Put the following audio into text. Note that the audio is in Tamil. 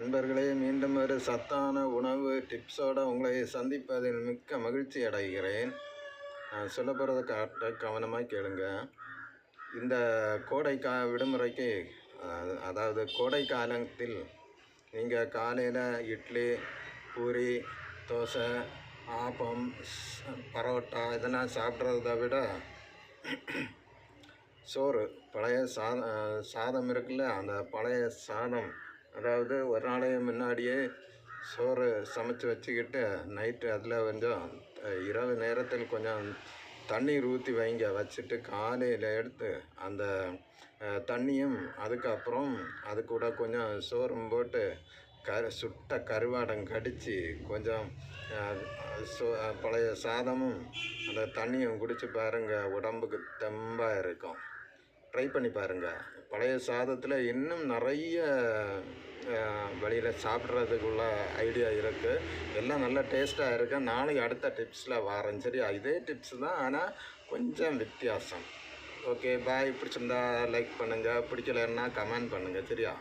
நண்பர்களே, மீண்டும் ஒரு சத்தான உணவு டிப்ஸோடு உங்களை சந்திப்பதில் மிக்க மகிழ்ச்சி அடைகிறேன். நான் சொல்ல போகிறத கவனமாக கேளுங்க. இந்த கோடை விடுமுறைக்கு அதாவது கோடை காலத்தில் நீங்கள் காலையில் இட்லி, பூரி, தோசை, ஆப்பம், பரோட்டா இதெல்லாம் சாப்பிட்றத விட சோறு, பழைய சாதம் இருக்குல்ல, அந்த பழைய சாதம், அதாவது ஒரு நாளைக்கு முன்னாடியே சோறு சமைச்சி வச்சுக்கிட்டு நைட்டு அதில் கொஞ்சம் இரவு நேரத்தில் கொஞ்சம் தண்ணீர் ஊற்றி வைங்க. வச்சுட்டு காலையில் எடுத்து அந்த தண்ணியும் அதுக்கப்புறம் அது கூட கொஞ்சம் சோறும் போட்டு சுட்ட கருவாடம் கடித்து கொஞ்சம் பழைய சாதமும் அந்த தண்ணியும் குடித்து பாருங்கள், உடம்புக்கு தெம்பாக இருக்கும். ட்ரை பண்ணி பாருங்கள். பழைய சாதத்தில் இன்னும் நிறைய வழியில் சாப்பிட்றதுக்குள்ள ஐடியா இருக்குது. எல்லாம் நல்ல டேஸ்ட்டாக இருக்குது. நாளைக்கு அடுத்த டிப்ஸில் வரேன், சரியா? இதே டிப்ஸ் தான், ஆனால் கொஞ்சம் வித்தியாசம். ஓகே, பாய். பிடிச்சிருந்தா லைக் பண்ணுங்கள், பிடிக்கலன்னா கமெண்ட் பண்ணுங்கள், சரியா?